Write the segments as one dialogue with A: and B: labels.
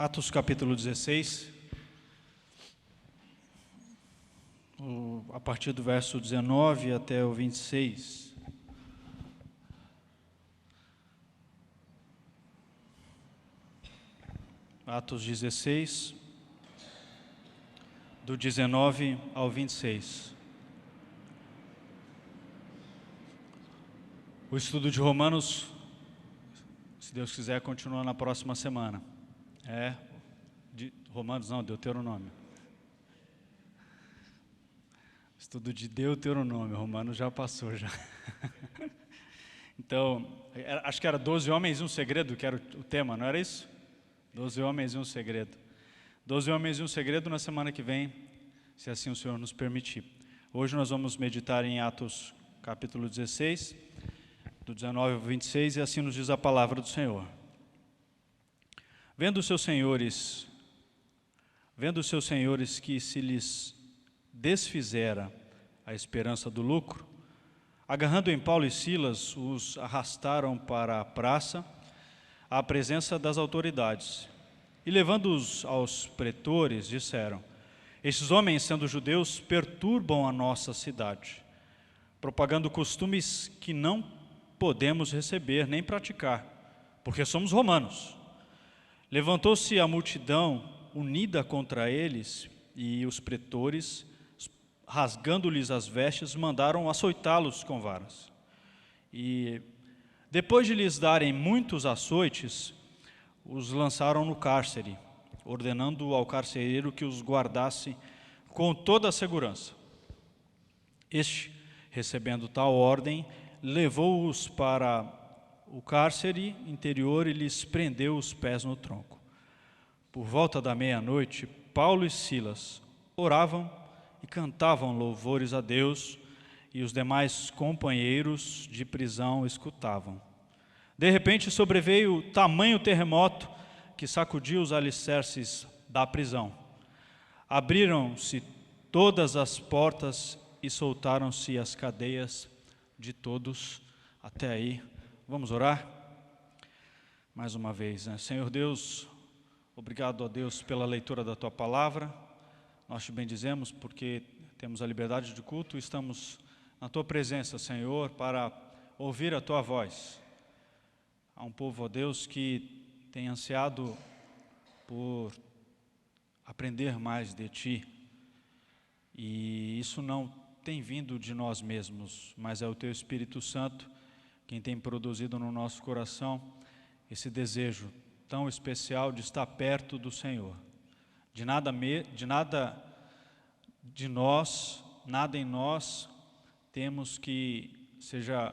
A: Atos capítulo 16, a partir do verso 19 até o 26. Atos 16, do 19 ao 26. O estudo de Romanos, se Deus quiser, continua na próxima semana. Romanos não, Deuteronômio. Estudo de Deuteronômio, Romanos já passou já. Então, acho que era 12 homens e um segredo, que era o tema, não era isso? 12 homens e um segredo. 12 homens e um segredo na semana que vem, se assim o Senhor nos permitir. Hoje nós vamos meditar em Atos capítulo 16, do 19 ao 26, e assim nos diz a palavra do Senhor. Vendo os seus senhores que se lhes desfizera a esperança do lucro, agarrando em Paulo e Silas, os arrastaram para a praça, à presença das autoridades. E levando-os aos pretores, disseram: estes homens, sendo judeus, perturbam a nossa cidade, propagando costumes que não podemos receber nem praticar, porque somos romanos. Levantou-se a multidão unida contra eles, e os pretores, rasgando-lhes as vestes, mandaram açoitá-los com varas. E, depois de lhes darem muitos açoites, os lançaram no cárcere, ordenando ao carcereiro que os guardasse com toda a segurança. Este, recebendo tal ordem, levou-os para o cárcere interior e lhes prendeu os pés no tronco. Por volta da meia-noite, Paulo e Silas oravam e cantavam louvores a Deus, e os demais companheiros de prisão escutavam. De repente sobreveio tamanho terremoto que sacudiu os alicerces da prisão. Abriram-se todas as portas e soltaram-se as cadeias de todos. Até aí. Vamos orar? Mais uma vez, né? Senhor Deus, obrigado a Deus pela leitura da Tua Palavra. Nós te bendizemos porque temos a liberdade de culto e estamos na Tua presença, Senhor, para ouvir a Tua voz. Há um povo, ó Deus, que tem ansiado por aprender mais de Ti. E isso não tem vindo de nós mesmos, mas é o Teu Espírito Santo quem tem produzido no nosso coração esse desejo tão especial de estar perto do Senhor. Nada em nós temos que seja,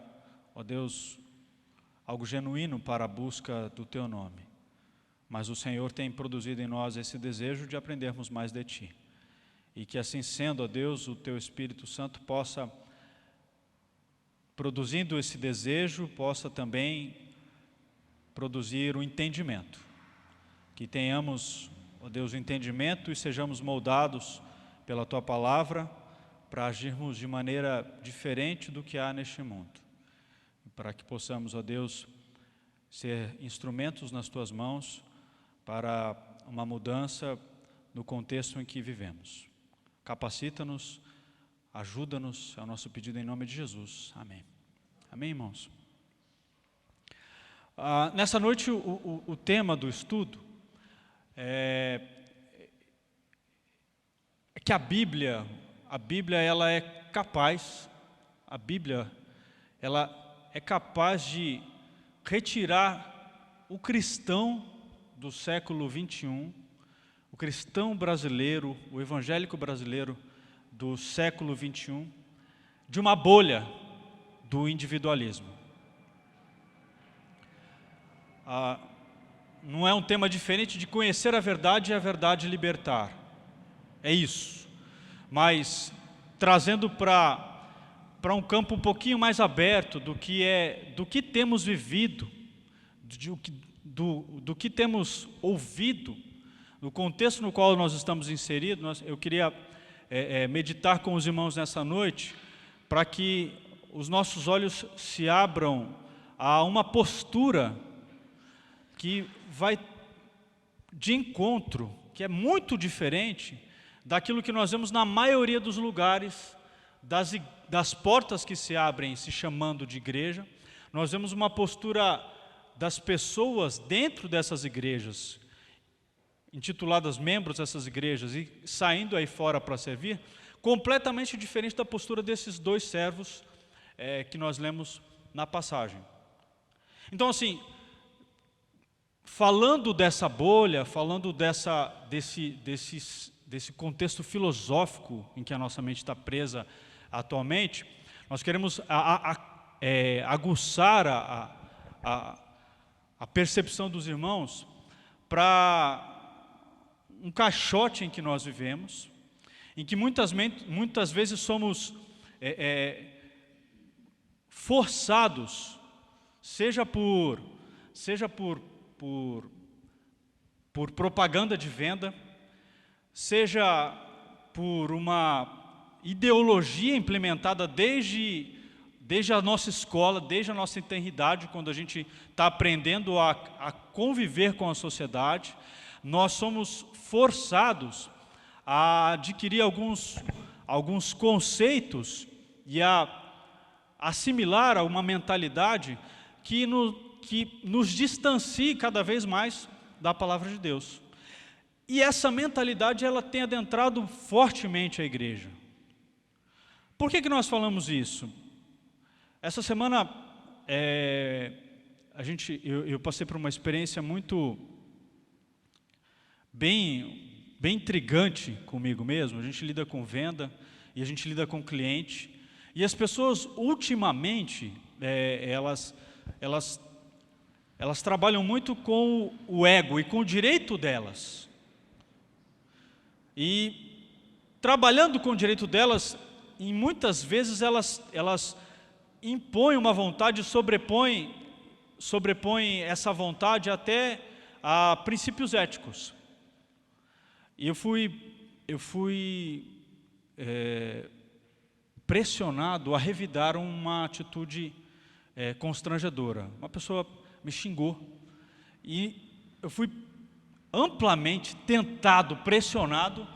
A: ó Deus, algo genuíno para a busca do Teu nome. Mas o Senhor tem produzido em nós esse desejo de aprendermos mais de Ti. E que assim sendo, ó Deus, o Teu Espírito Santo possa, produzindo esse desejo, possa também produzir o entendimento. Que tenhamos, ó Deus, o entendimento e sejamos moldados pela Tua Palavra para agirmos de maneira diferente do que há neste mundo. Para que possamos, ó Deus, ser instrumentos nas Tuas mãos para uma mudança no contexto em que vivemos. Capacita-nos, ajuda-nos, é o nosso pedido em nome de Jesus. Amém. Amém, irmãos? Nessa noite, o tema do estudo é que a Bíblia ela é capaz, ela é capaz de retirar o cristão do século 21, o cristão brasileiro, o evangélico brasileiro do século 21, de uma bolha do individualismo. Não é um tema diferente de conhecer a verdade e a verdade libertar. É isso. Mas trazendo para um campo um pouquinho mais aberto do que temos vivido, do que temos ouvido, no contexto no qual nós estamos inseridos. Eu queria meditar com os irmãos nessa noite, para que os nossos olhos se abram a uma postura que vai de encontro, que é muito diferente daquilo que nós vemos na maioria dos lugares, das portas que se abrem se chamando de igreja. Nós vemos uma postura das pessoas dentro dessas igrejas, intituladas membros dessas igrejas, e saindo aí fora para servir, completamente diferente da postura desses dois servos que nós lemos na passagem. Então, assim, falando dessa bolha, falando desse contexto filosófico em que a nossa mente está presa atualmente, nós queremos aguçar a percepção dos irmãos para um caixote em que nós vivemos, em que muitas vezes somos forçados, seja por propaganda de venda, seja por uma ideologia implementada desde a nossa escola, desde a nossa tenridade, quando a gente está aprendendo a conviver com a sociedade, nós somos forçados a adquirir alguns conceitos e a assimilar a uma mentalidade que nos distancie cada vez mais da palavra de Deus. E essa mentalidade, ela tem adentrado fortemente a igreja. Por que nós falamos isso? Essa semana, eu passei por uma experiência muito bem intrigante comigo mesmo. A gente lida com venda e a gente lida com cliente. E as pessoas, ultimamente, elas trabalham muito com o ego e com o direito delas. E trabalhando com o direito delas, e muitas vezes elas impõem uma vontade, sobrepõem essa vontade até a princípios éticos. E eu fui pressionado a revidar uma atitude constrangedora. Uma pessoa me xingou e eu fui amplamente tentado, pressionado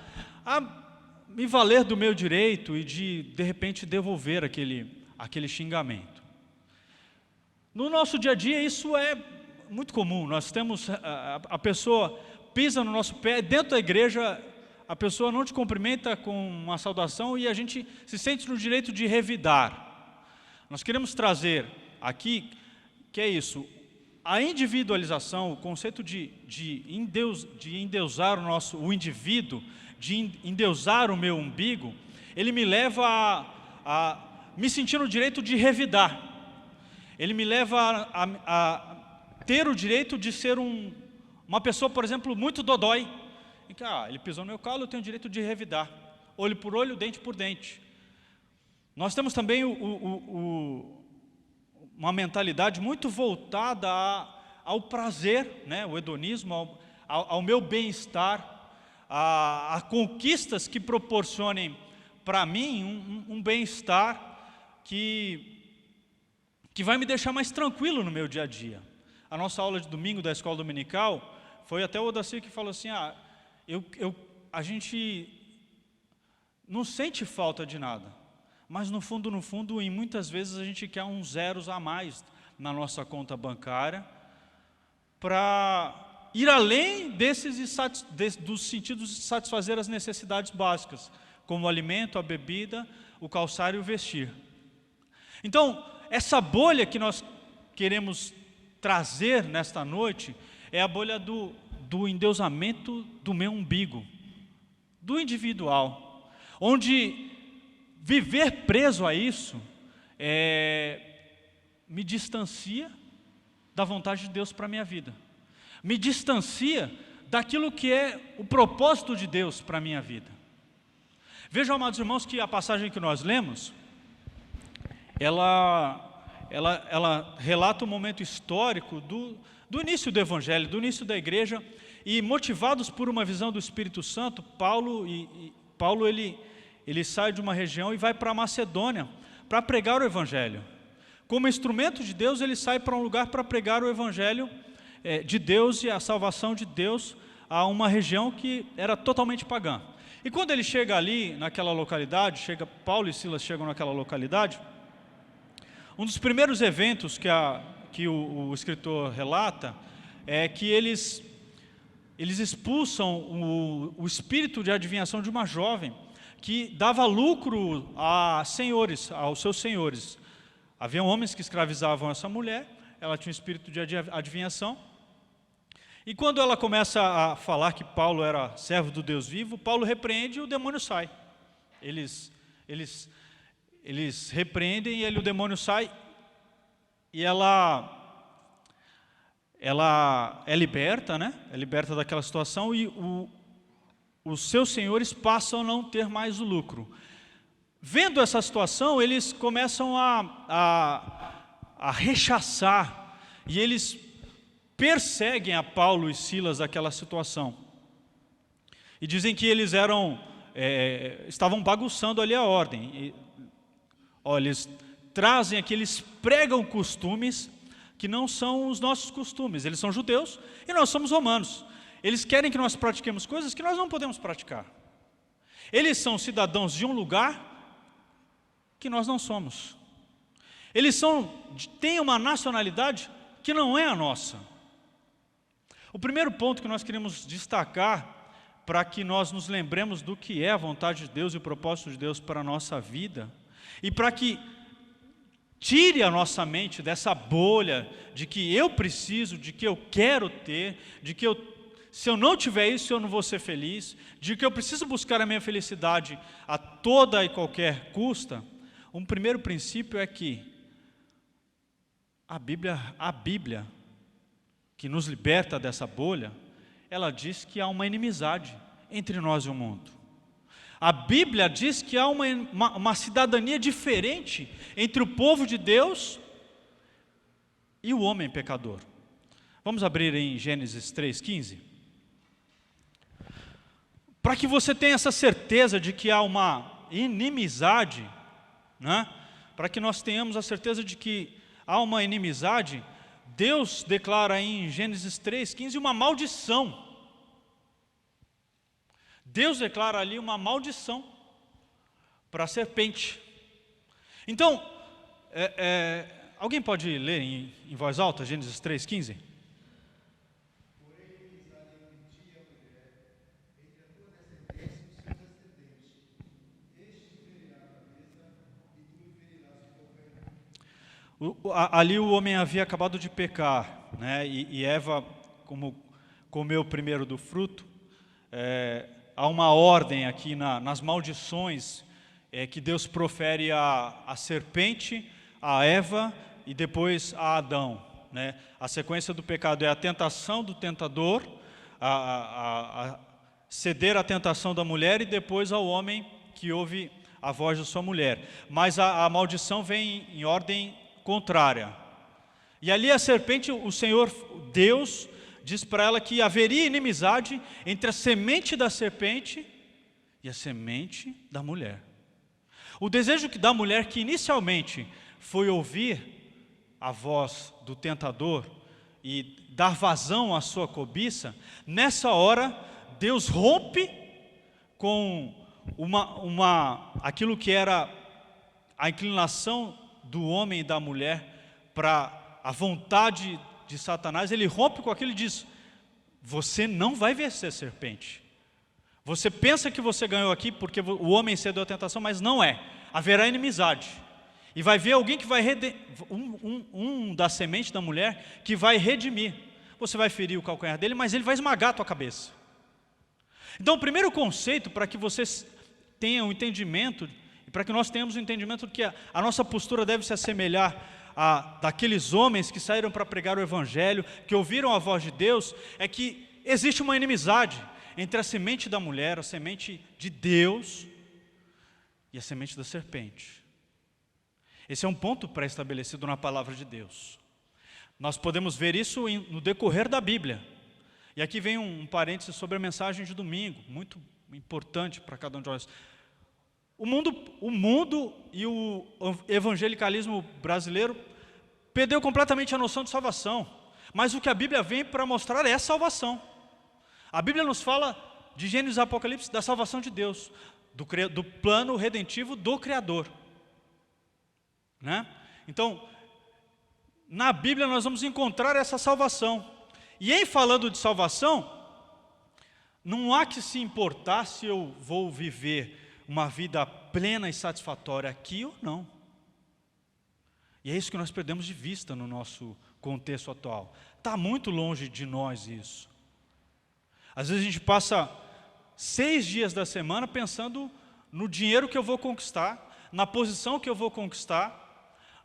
A: a me valer do meu direito e de repente devolver aquele xingamento. No nosso dia a dia isso é muito comum. Nós temos a pessoa pisa no nosso pé, dentro da igreja a pessoa não te cumprimenta com uma saudação e a gente se sente no direito de revidar. Nós queremos trazer aqui, que é isso, a individualização, o conceito de endeusar o indivíduo, de endeusar o meu umbigo, ele me leva a me sentir no direito de revidar. Ele me leva a ter o direito de ser uma pessoa, por exemplo, muito dodói. Ele pisou no meu calo, eu tenho o direito de revidar. Olho por olho, dente por dente. Nós temos também uma mentalidade muito voltada ao prazer, né? O hedonismo, ao meu bem-estar, a conquistas que proporcionem para mim um bem-estar que vai me deixar mais tranquilo no meu dia a dia. A nossa aula de domingo da escola dominical foi até o Odacir que falou assim, a gente não sente falta de nada, mas no fundo, e muitas vezes a gente quer uns zeros a mais na nossa conta bancária para ir além dos sentidos de satisfazer as necessidades básicas, como o alimento, a bebida, o calçar e o vestir. Então, essa bolha que nós queremos trazer nesta noite é a bolha do endeusamento do meu umbigo, do individual, onde viver preso a isso me distancia da vontade de Deus para a minha vida, me distancia daquilo que é o propósito de Deus para a minha vida. Vejam, amados irmãos, que a passagem que nós lemos, ela relata um momento histórico do início do Evangelho, do início da igreja, e motivados por uma visão do Espírito Santo, Paulo ele sai de uma região e vai para a Macedônia para pregar o Evangelho. Como instrumento de Deus, ele sai para um lugar para pregar o Evangelho de Deus e a salvação de Deus a uma região que era totalmente pagã. E quando ele chega ali, naquela localidade, Paulo e Silas chegam naquela localidade, um dos primeiros eventos que o escritor relata é que eles expulsam o espírito de adivinhação de uma jovem que dava lucro aos seus senhores. Havia homens que escravizavam essa mulher, ela tinha um espírito de adivinhação. E quando ela começa a falar que Paulo era servo do Deus vivo, Paulo repreende e o demônio sai. Eles repreendem e o demônio sai e ela é liberta, né? É liberta daquela situação e os seus senhores passam a não ter mais o lucro. Vendo essa situação, eles começam a rechaçar e eles perseguem a Paulo e Silas daquela situação. E dizem que eles estavam bagunçando ali a ordem. Eles trazem aqui, eles pregam costumes que não são os nossos costumes. Eles são judeus e nós somos romanos. Eles querem que nós pratiquemos coisas que nós não podemos praticar. Eles são cidadãos de um lugar que nós não somos. Eles têm uma nacionalidade que não é a nossa. O primeiro ponto que nós queremos destacar para que nós nos lembremos do que é a vontade de Deus e o propósito de Deus para a nossa vida e para que tire a nossa mente dessa bolha de que eu preciso, de que eu quero ter, de que se eu não tiver isso eu não vou ser feliz, de que eu preciso buscar a minha felicidade a toda e qualquer custa. Um primeiro princípio é que a Bíblia que nos liberta dessa bolha, ela diz que há uma inimizade entre nós e o mundo. A Bíblia diz que há uma cidadania diferente entre o povo de Deus e o homem pecador. Vamos abrir em Gênesis 3,15. Para que você tenha essa certeza de que há uma inimizade, né? Para que nós tenhamos a certeza de que há uma inimizade, Deus declara em Gênesis 3,15 uma maldição. Deus declara ali uma maldição para a serpente. Então, alguém pode ler em voz alta Gênesis 3,15? Ali o homem havia acabado de pecar, né? E Eva, como comeu primeiro do fruto, há uma ordem aqui nas maldições que Deus profere à serpente, a Eva e depois a Adão, né? A sequência do pecado é a tentação do tentador, a ceder à tentação da mulher e depois ao homem que ouve a voz da sua mulher. Mas a maldição vem em ordem contrária. E ali a serpente, o Senhor Deus diz para ela que haveria inimizade entre a semente da serpente e a semente da mulher. O desejo da mulher, que inicialmente foi ouvir a voz do tentador e dar vazão à sua cobiça, nessa hora Deus rompe com aquilo que era a inclinação do homem e da mulher para a vontade de Satanás. Ele rompe com aquilo e diz: você não vai vencer a serpente. Você pensa que você ganhou aqui porque o homem cedeu à tentação, mas não é. Haverá inimizade. E vai vir alguém que vai da semente da mulher que vai redimir. Você vai ferir o calcanhar dele, mas ele vai esmagar a tua cabeça. Então o primeiro conceito para que vocês tenham um entendimento, e para que nós tenhamos um entendimento de que a nossa postura deve se assemelhar daqueles homens que saíram para pregar o Evangelho, que ouviram a voz de Deus, é que existe uma inimizade entre a semente da mulher, a semente de Deus e a semente da serpente. Esse é um ponto pré-estabelecido na palavra de Deus. Nós podemos ver isso no decorrer da Bíblia. E aqui vem um parêntese sobre a mensagem de domingo, muito importante para cada um de nós. O mundo e o evangelicalismo brasileiro perdeu completamente a noção de salvação. Mas o que a Bíblia vem para mostrar é salvação. A Bíblia nos fala de Gênesis e Apocalipse da salvação de Deus, do plano redentivo do Criador, né? Então, na Bíblia nós vamos encontrar essa salvação. E em falando de salvação, não há que se importar se eu vou viver uma vida plena e satisfatória aqui ou não. E é isso que nós perdemos de vista no nosso contexto atual. Está muito longe de nós isso. Às vezes a gente passa 6 dias da semana pensando no dinheiro que eu vou conquistar, na posição que eu vou conquistar,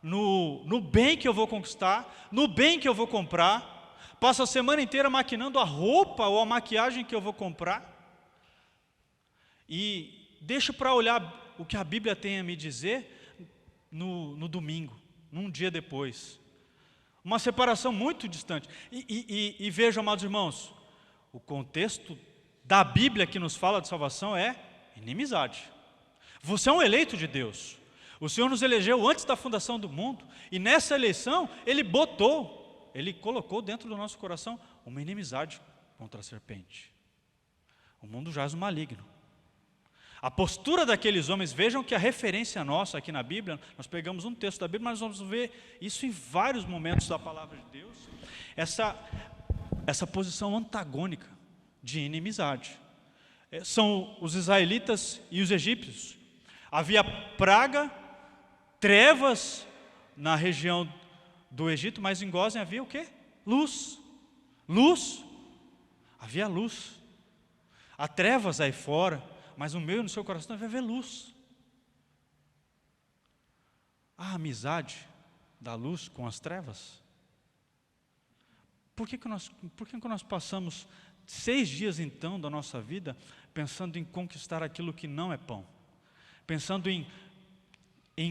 A: no bem que eu vou conquistar, no bem que eu vou comprar. Passo a semana inteira maquinando a roupa ou a maquiagem que eu vou comprar. E deixo para olhar o que a Bíblia tem a me dizer no domingo, num dia depois. Uma separação muito distante. E vejam, amados irmãos, o contexto da Bíblia que nos fala de salvação é inimizade. Você é um eleito de Deus. O Senhor nos elegeu antes da fundação do mundo. E nessa eleição, Ele colocou dentro do nosso coração uma inimizade contra a serpente. O mundo jaz no maligno. A postura daqueles homens, vejam que a referência nossa aqui na Bíblia, nós pegamos um texto da Bíblia, mas nós vamos ver isso em vários momentos da palavra de Deus, essa posição antagônica de inimizade. São os israelitas e os egípcios. Havia praga, trevas na região do Egito, mas em Gósen havia o quê? Luz. Luz. Havia luz. Há trevas aí fora, mas no meu e no seu coração deve haver luz. Há amizade da luz com as trevas? Por que nós passamos 6 dias então da nossa vida pensando em conquistar aquilo que não é pão? Pensando em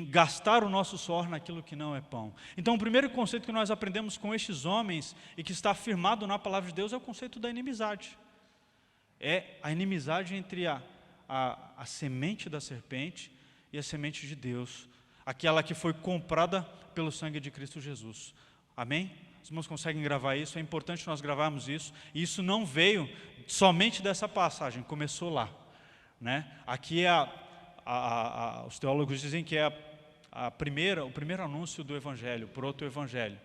A: gastar o nosso suor naquilo que não é pão. Então, o primeiro conceito que nós aprendemos com estes homens e que está afirmado na palavra de Deus é o conceito da inimizade. É a inimizade entre a semente da serpente e a semente de Deus, aquela que foi comprada pelo sangue de Cristo Jesus. Amém? Os irmãos conseguem gravar isso? É importante nós gravarmos isso. E isso não veio somente dessa passagem, começou lá, né? Aqui os teólogos dizem que é o primeiro anúncio do Evangelho, proto-evangelho,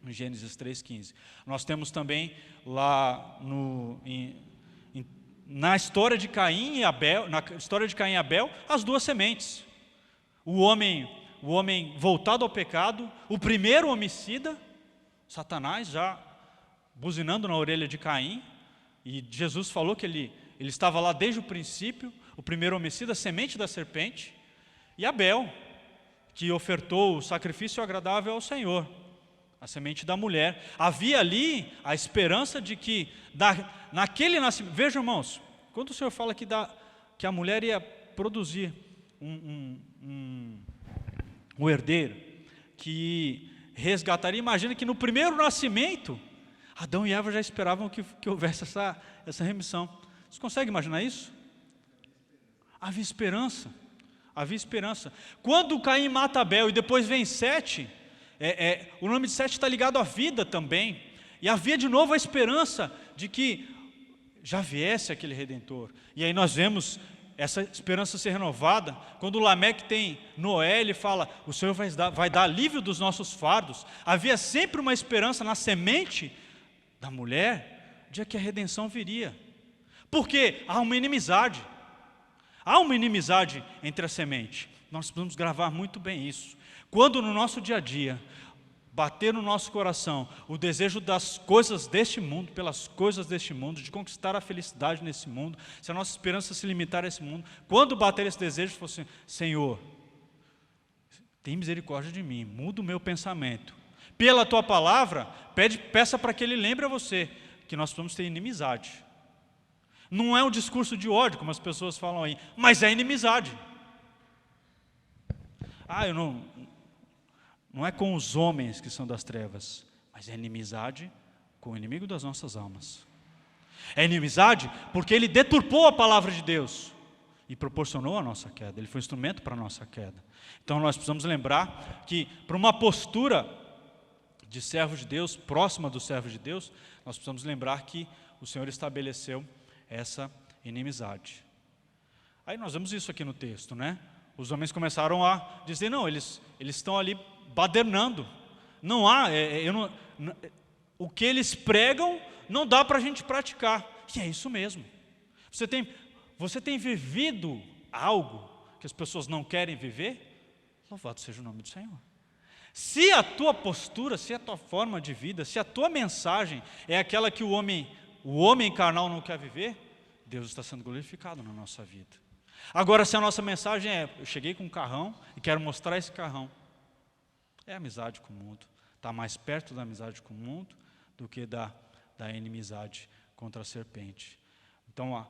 A: em Gênesis 3,15. Nós temos também lá na história de Caim e Abel, as 2 sementes. O homem voltado ao pecado, o primeiro homicida, Satanás já buzinando na orelha de Caim, e Jesus falou que ele estava lá desde o princípio, o primeiro homicida, a semente da serpente, e Abel, que ofertou o sacrifício agradável ao Senhor, a semente da mulher. Havia ali a esperança de que, naquele nascimento, vejam irmãos, quando o Senhor fala que a mulher ia produzir um herdeiro, que resgataria, imagina que no primeiro nascimento, Adão e Eva já esperavam que houvesse essa remissão. Vocês conseguem imaginar isso? Havia esperança. Quando Caim mata Abel e depois vem Sete, o nome de Sete está ligado à vida também. E havia de novo a esperança de que já viesse aquele Redentor. E aí nós vemos essa esperança ser renovada. Quando Lameque tem Noé, ele fala, o Senhor vai dar alívio dos nossos fardos. Havia sempre uma esperança na semente da mulher de que a redenção viria. Porque há uma inimizade. Há uma inimizade entre a semente. Nós precisamos gravar muito bem isso. Quando no nosso dia a dia bater no nosso coração o desejo das coisas deste mundo, pelas coisas deste mundo, de conquistar a felicidade nesse mundo, se a nossa esperança se limitar a esse mundo, quando bater esse desejo, fosse, Senhor, tem misericórdia de mim, muda o meu pensamento. Pela tua palavra, peça para que Ele lembre a você que nós precisamos ter inimizade. Não é um discurso de ódio, como as pessoas falam aí, mas é inimizade. Não é com os homens que são das trevas, mas é inimizade com o inimigo das nossas almas. É inimizade porque ele deturpou a palavra de Deus e proporcionou a nossa queda. Ele foi instrumento para a nossa queda. Então nós precisamos lembrar que para uma postura de servo de Deus, próxima do servo de Deus, nós precisamos lembrar que o Senhor estabeleceu essa inimizade. Aí nós vemos isso aqui no texto, né? Os homens começaram a dizer, não, eles estão ali badernando. Não há, o que eles pregam não dá para a gente praticar. E é isso mesmo. Você tem vivido algo que as pessoas não querem viver? Louvado seja o nome do Senhor. Se a tua postura, se a tua forma de vida, se a tua mensagem é aquela que o homem carnal não quer viver, Deus está sendo glorificado na nossa vida. Agora, se a nossa mensagem é, eu cheguei com um carrão e quero mostrar esse carrão, é amizade com o mundo. Está mais perto da amizade com o mundo do que da inimizade contra a serpente. Então,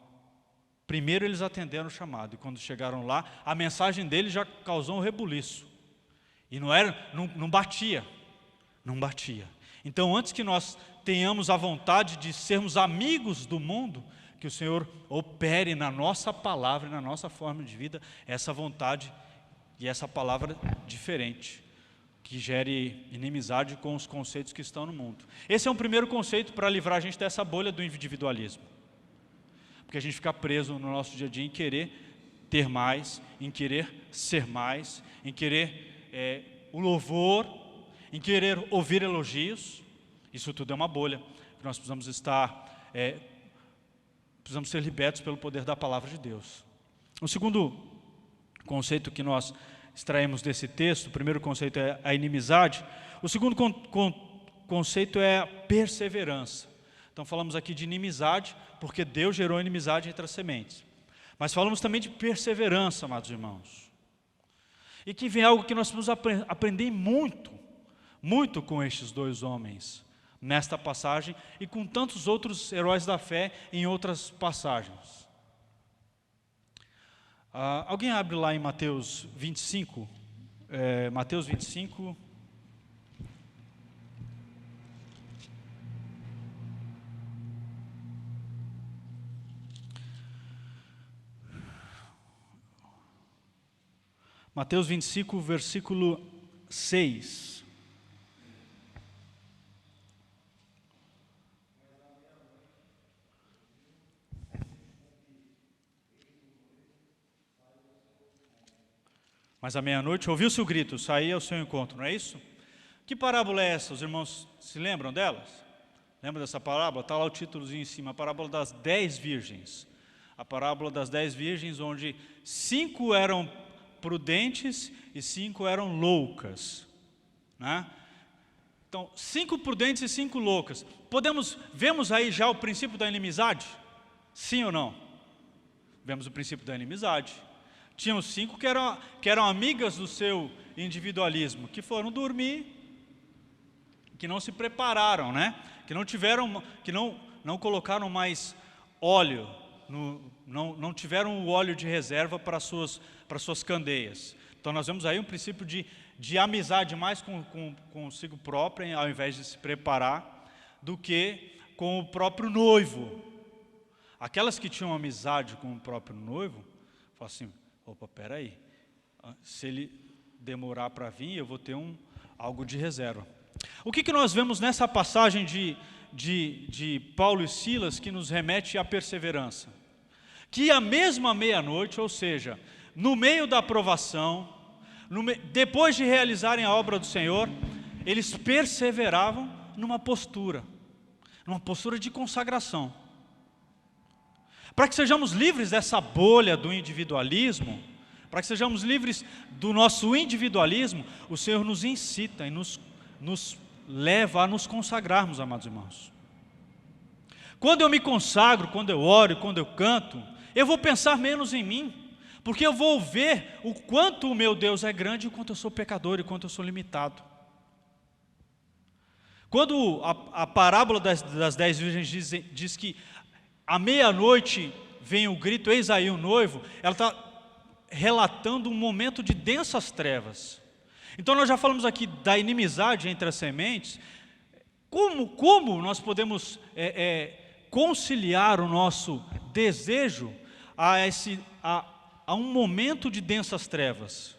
A: primeiro eles atenderam o chamado, e quando chegaram lá, a mensagem deles já causou um rebuliço. E não batia. Então, antes que nós tenhamos a vontade de sermos amigos do mundo, que o Senhor opere na nossa palavra e na nossa forma de vida, essa vontade e essa palavra diferente, que gere inimizade com os conceitos que estão no mundo. Esse é um primeiro conceito para livrar a gente dessa bolha do individualismo. Porque a gente fica preso no nosso dia a dia em querer ter mais, em querer ser mais, em querer o louvor, em querer ouvir elogios. Isso tudo é uma bolha. Nós precisamos precisamos ser libertos pelo poder da palavra de Deus. O segundo conceito que nós extraímos desse texto, o primeiro conceito é a inimizade, o segundo conceito é a perseverança. Então falamos aqui de inimizade, porque Deus gerou inimizade entre as sementes. Mas falamos também de perseverança, amados irmãos. E que vem algo que nós precisamos aprender muito com estes dois homens, nesta passagem, e com tantos outros heróis da fé em outras passagens. Alguém abre lá em Mateus 25? Mateus 25. Mateus 25, versículo 6. Mas à meia-noite ouviu-se o grito, saía ao seu encontro, não é isso? Que parábola é essa? Os irmãos se lembram delas? Lembra dessa parábola? Está lá o títulozinho em cima, a parábola das 10 virgens. A parábola das 10 virgens, onde 5 eram prudentes e 5 eram loucas, né? Então, 5 prudentes e 5 loucas. Vemos aí já o princípio da inimizade? Sim ou não? Vemos o princípio da inimizade. Tínhamos 5 que eram amigas do seu individualismo, que foram dormir, que não se prepararam, né? Que não colocaram mais óleo, não tiveram o óleo de reserva para suas candeias. Então nós vemos aí um princípio de amizade mais consigo própria, ao invés de se preparar, do que com o próprio noivo. Aquelas que tinham amizade com o próprio noivo, falam assim, opa, peraí, se ele demorar para vir, eu vou ter algo de reserva. O que nós vemos nessa passagem de Paulo e Silas que nos remete à perseverança? Que a mesma meia-noite, ou seja, no meio da provação, depois de realizarem a obra do Senhor, eles perseveravam numa postura de consagração. Para que sejamos livres dessa bolha do individualismo, para que sejamos livres do nosso individualismo, o Senhor nos incita e nos leva a nos consagrarmos, amados irmãos. Quando eu me consagro, quando eu oro, quando eu canto, eu vou pensar menos em mim, porque eu vou ver o quanto o meu Deus é grande e o quanto eu sou pecador e o quanto eu sou limitado. Quando a parábola das 10 virgens diz que à meia-noite vem o grito, eis aí o noivo, ela está relatando um momento de densas trevas. Então nós já falamos aqui da inimizade entre as sementes. Como nós podemos conciliar o nosso desejo a um momento de densas trevas?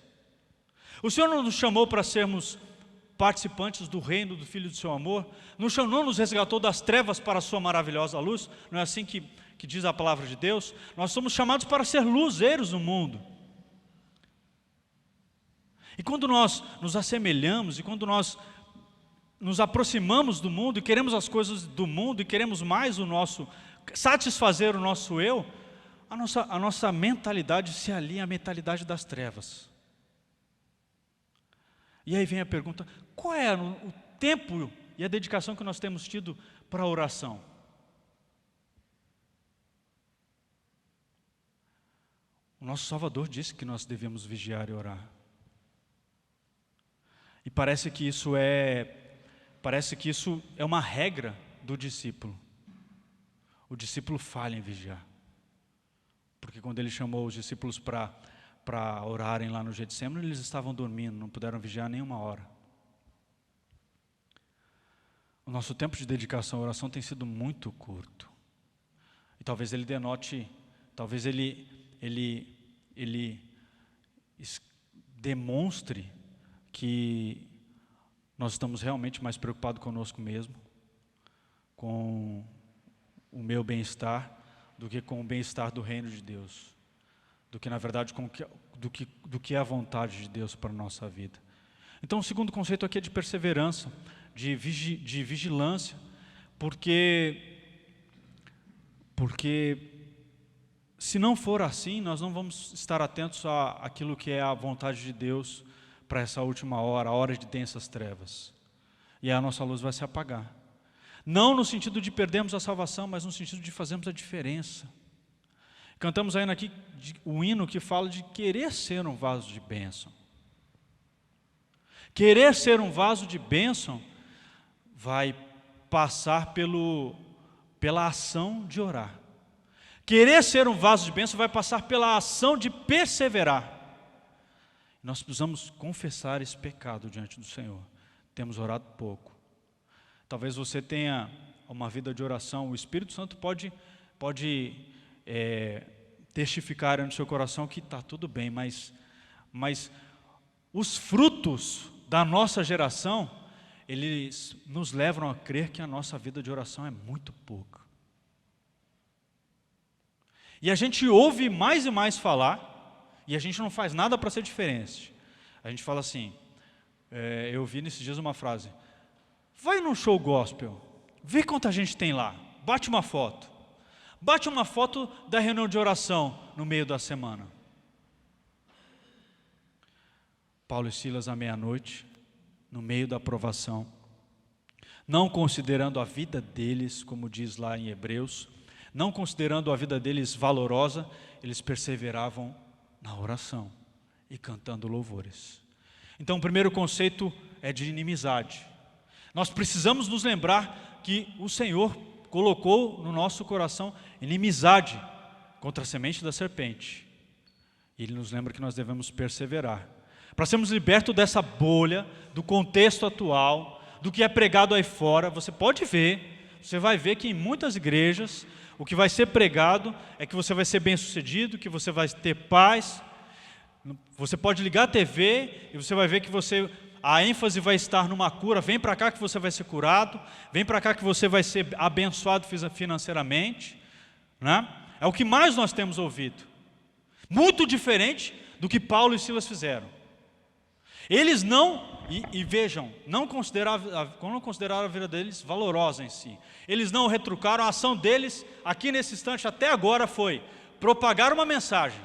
A: O Senhor não nos chamou para participantes do reino do Filho do seu amor, não nos resgatou das trevas para a sua maravilhosa luz, não é assim que diz a palavra de Deus? Nós somos chamados para ser luzeiros no mundo. E quando nós nos assemelhamos, e quando nós nos aproximamos do mundo, e queremos as coisas do mundo, e queremos mais satisfazer o nosso eu, a nossa mentalidade se alinha à mentalidade das trevas. E aí vem a pergunta, qual é o tempo e a dedicação que nós temos tido para a oração? O nosso Salvador disse que nós devemos vigiar e orar. E parece que isso é uma regra do discípulo. O discípulo falha em vigiar. Porque quando ele chamou os discípulos para orarem lá no Getsemane, eles estavam dormindo, não puderam vigiar nenhuma hora. O nosso tempo de dedicação à oração tem sido muito curto. E talvez ele denote, talvez ele demonstre que nós estamos realmente mais preocupados conosco mesmo, com o meu bem-estar, do que com o bem-estar do reino de Deus, do que na verdade do que é a vontade de Deus para a nossa vida. Então o segundo conceito aqui é de perseverança, de vigilância, porque se não for assim, nós não vamos estar atentos àquilo que é a vontade de Deus para essa última hora, a hora de densas trevas. E a nossa luz vai se apagar. Não no sentido de perdermos a salvação, mas no sentido de fazermos a diferença. Cantamos ainda aqui o hino que fala de querer ser um vaso de bênção. Querer ser um vaso de bênção vai passar pela ação de orar. Querer ser um vaso de bênção vai passar pela ação de perseverar. Nós precisamos confessar esse pecado diante do Senhor. Temos orado pouco. Talvez você tenha uma vida de oração. O Espírito Santo pode testificar no seu coração que está tudo bem, mas os frutos da nossa geração, eles nos levam a crer que a nossa vida de oração é muito pouca. E a gente ouve mais e mais falar, e a gente não faz nada para ser diferente. A gente fala assim, eu ouvi nesses dias uma frase, vai num show gospel, vê quanta gente tem lá, bate uma foto da reunião de oração no meio da semana. Paulo e Silas à meia-noite, no meio da provação, não considerando a vida deles, como diz lá em Hebreus, não considerando a vida deles valorosa, eles perseveravam na oração e cantando louvores. Então o primeiro conceito é de inimizade. Nós precisamos nos lembrar que o Senhor colocou no nosso coração inimizade contra a semente da serpente. E Ele nos lembra que nós devemos perseverar. Para sermos libertos dessa bolha, do contexto atual, do que é pregado aí fora, você vai ver que em muitas igrejas, o que vai ser pregado é que você vai ser bem-sucedido, que você vai ter paz. Você pode ligar a TV e você vai ver que a ênfase vai estar numa cura. Vem para cá que você vai ser curado. Vem para cá que você vai ser abençoado financeiramente, né? É o que mais nós temos ouvido. Muito diferente do que Paulo e Silas fizeram. Eles vejam, não consideraram a vida deles valorosa em si. Eles não retrucaram, a ação deles, aqui nesse instante até agora, foi propagar uma mensagem.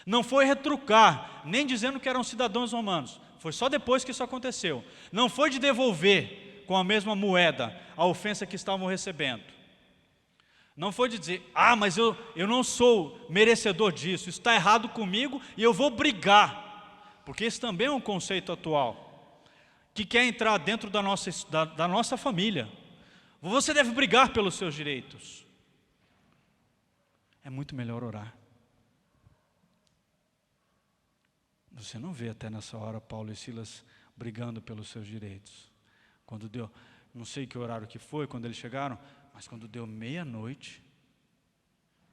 A: Não foi retrucar, nem dizendo que eram cidadãos romanos. Foi só depois que isso aconteceu. Não foi de devolver com a mesma moeda a ofensa que estavam recebendo. Não foi de dizer, mas eu não sou merecedor disso, isso está errado comigo e eu vou brigar. Porque esse também é um conceito atual, que quer entrar dentro da nossa família. Você deve brigar pelos seus direitos. É muito melhor orar. Você não vê até nessa hora Paulo e Silas brigando pelos seus direitos. Quando deu, não sei que horário que foi, quando eles chegaram, mas quando deu meia-noite,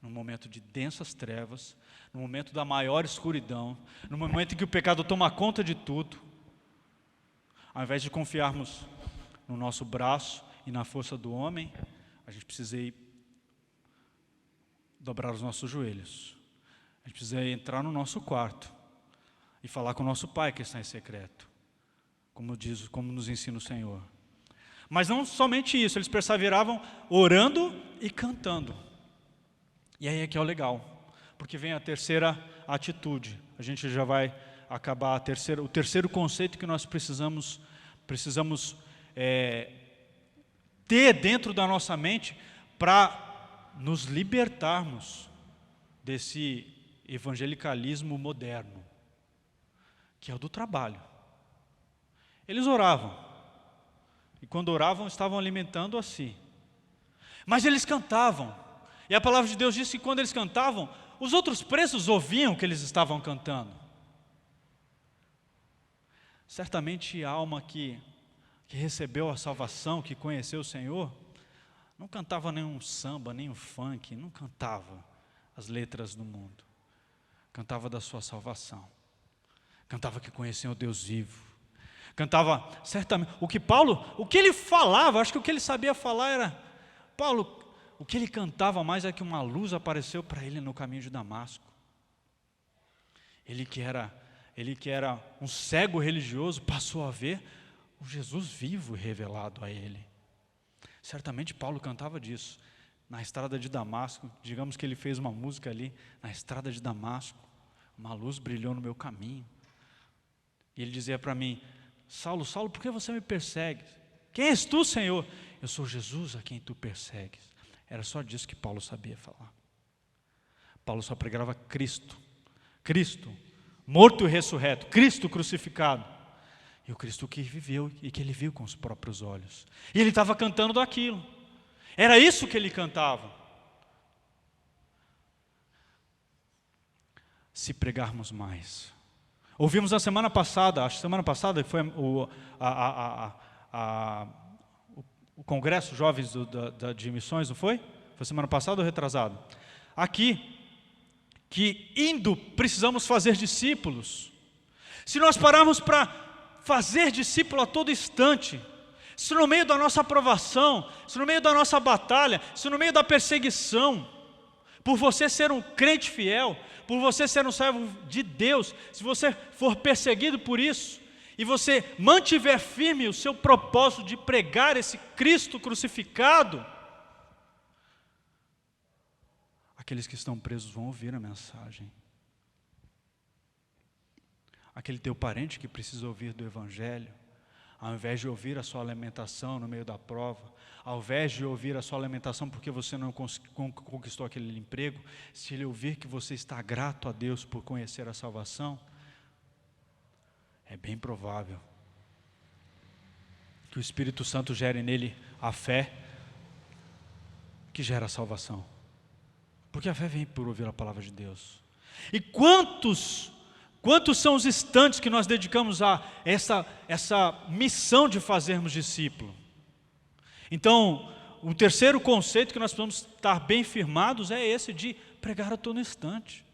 A: num momento de densas trevas, no momento da maior escuridão, no momento em que o pecado toma conta de tudo, Ao invés de confiarmos no nosso braço e na força do homem, a gente precisa ir dobrar os nossos joelhos. A gente precisa entrar no nosso quarto e falar com o nosso Pai que está em secreto, como nos ensina o Senhor. Mas não somente isso, eles perseveravam orando e cantando. E aí é que é o legal, porque vem a terceira atitude. A gente já vai acabar o terceiro conceito que nós precisamos ter dentro da nossa mente para nos libertarmos desse evangelicalismo moderno, que é o do trabalho. Eles oravam, e quando oravam estavam alimentando a si, mas eles cantavam, e a palavra de Deus diz que quando eles cantavam, os outros presos ouviam o que eles estavam cantando. Certamente a alma que recebeu a salvação, que conheceu o Senhor, não cantava nenhum samba, nem um funk, não cantava as letras do mundo, cantava da sua salvação, cantava que conhecia o Deus vivo, cantava certamente, o que ele falava, acho que o que ele sabia falar era, Paulo, o que ele cantava mais é que uma luz apareceu para ele no caminho de Damasco. Ele que era um cego religioso, passou a ver o Jesus vivo revelado a ele. Certamente Paulo cantava disso, na estrada de Damasco. Digamos que ele fez uma música ali, na estrada de Damasco, uma luz brilhou no meu caminho. E ele dizia para mim, Saulo, Saulo, por que você me persegue? Quem és tu, Senhor? Eu sou Jesus a quem tu persegues. Era só disso que Paulo sabia falar. Paulo só pregava Cristo, morto e ressurreto, Cristo crucificado. E o Cristo que viveu e que ele viu com os próprios olhos. E ele estava cantando daquilo. Era isso que ele cantava. Se pregarmos mais. Ouvimos na semana passada, acho que semana passada foi o Congresso Jovens de Missões, não foi? Foi semana passada ou retrasado? Aqui, que indo precisamos fazer discípulos. Se nós pararmos para fazer discípulo a todo instante, se no meio da nossa aprovação, se no meio da nossa batalha, se no meio da perseguição, por você ser um crente fiel, por você ser um servo de Deus, se você for perseguido por isso, e você mantiver firme o seu propósito de pregar esse Cristo crucificado, aqueles que estão presos vão ouvir a mensagem. Aquele teu parente que precisa ouvir do Evangelho, ao invés de ouvir a sua lamentação no meio da prova, ao invés de ouvir a sua lamentação porque você não conquistou aquele emprego, se ele ouvir que você está grato a Deus por conhecer a salvação, é bem provável que o Espírito Santo gere nele a fé que gera a salvação. Porque a fé vem por ouvir a palavra de Deus. E quantos são os instantes que nós dedicamos a essa missão de fazermos discípulo? Então, o terceiro conceito que nós precisamos estar bem firmados é esse de pregar a todo instante.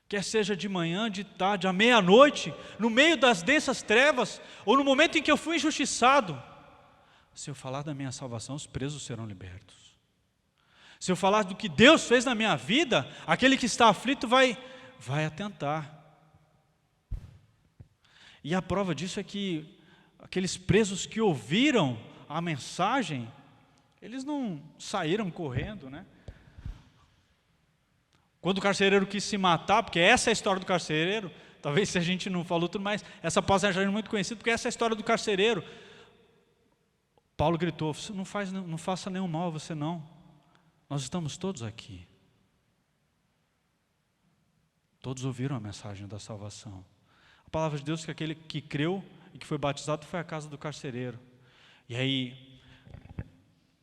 A: Quer seja de manhã, de tarde, à meia-noite, no meio das densas trevas, ou no momento em que eu fui injustiçado. Se eu falar da minha salvação, os presos serão libertos. Se eu falar do que Deus fez na minha vida, aquele que está aflito vai atentar. E a prova disso é que aqueles presos que ouviram a mensagem, eles não saíram correndo, né? Quando o carcereiro quis se matar, porque essa é a história do carcereiro, talvez se a gente não falou tudo mais, essa passagem é muito conhecida, porque essa é a história do carcereiro. Paulo gritou, não faça nenhum mal a você não, nós estamos todos aqui. Todos ouviram a mensagem da salvação. A palavra de Deus que aquele que creu e que foi batizado foi a casa do carcereiro. E aí,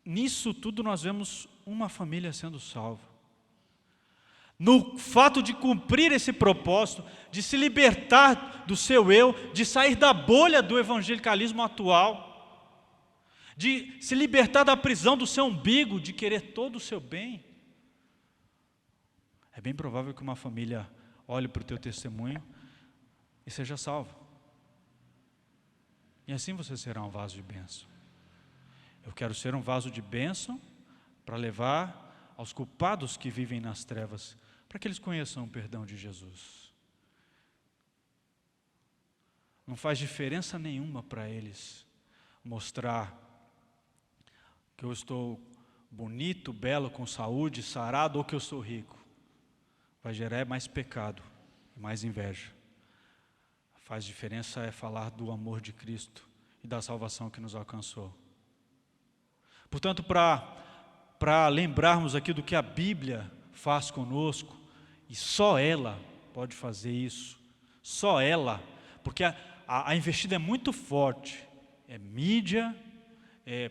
A: nisso tudo nós vemos uma família sendo salva. No fato de cumprir esse propósito, de se libertar do seu eu, de sair da bolha do evangelicalismo atual, de se libertar da prisão do seu umbigo, de querer todo o seu bem. É bem provável que uma família olhe para o teu testemunho e seja salva. E assim você será um vaso de bênção. Eu quero ser um vaso de bênção para levar aos culpados que vivem nas trevas, para que eles conheçam o perdão de Jesus. Não faz diferença nenhuma para eles mostrar que eu estou bonito, belo, com saúde, sarado, ou que eu sou rico. Vai gerar mais pecado e mais inveja. Faz diferença é falar do amor de Cristo e da salvação que nos alcançou. Portanto, para lembrarmos aqui do que a Bíblia faz conosco, e só ela pode fazer isso, só ela, porque a investida é muito forte, é mídia, é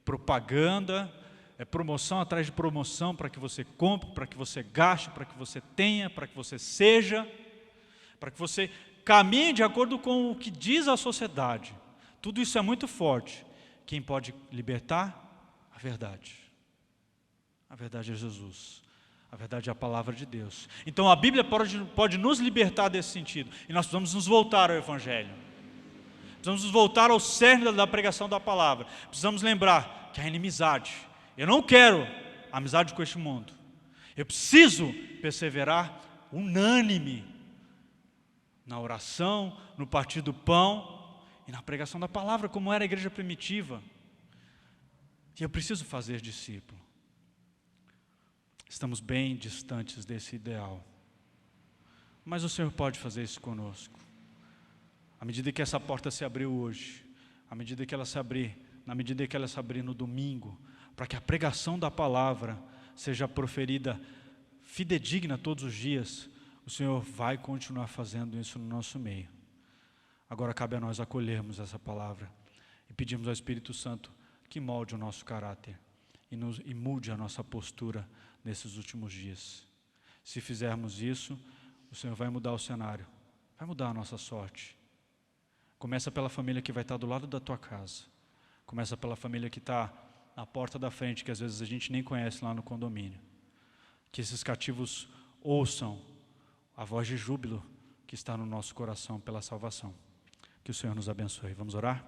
A: propaganda, é promoção atrás de promoção para que você compre, para que você gaste, para que você tenha, para que você seja, para que você caminhe de acordo com o que diz a sociedade. Tudo isso é muito forte. Quem pode libertar? A verdade. A verdade é Jesus. A verdade é a palavra de Deus. Então a Bíblia pode nos libertar desse sentido. E nós precisamos nos voltar ao Evangelho. Precisamos nos voltar ao cerne da pregação da palavra. Precisamos lembrar que a inimizade. Eu não quero amizade com este mundo. Eu preciso perseverar unânime na oração, no partir do pão e na pregação da palavra, como era a igreja primitiva. E eu preciso fazer discípulo. Estamos bem distantes desse ideal. Mas o Senhor pode fazer isso conosco. À medida que essa porta se abriu hoje, à medida que ela se abrir, na medida que ela se abrir no domingo, para que a pregação da palavra seja proferida fidedigna todos os dias, o Senhor vai continuar fazendo isso no nosso meio. Agora cabe a nós acolhermos essa palavra e pedirmos ao Espírito Santo que molde o nosso caráter e mude a nossa postura nesses últimos dias. Se fizermos isso, o Senhor vai mudar o cenário, vai mudar a nossa sorte. Começa pela família que vai estar do lado da tua casa. Começa pela família que está na porta da frente, que às vezes a gente nem conhece lá no condomínio. Que esses cativos ouçam a voz de júbilo que está no nosso coração pela salvação. Que o Senhor nos abençoe. Vamos orar?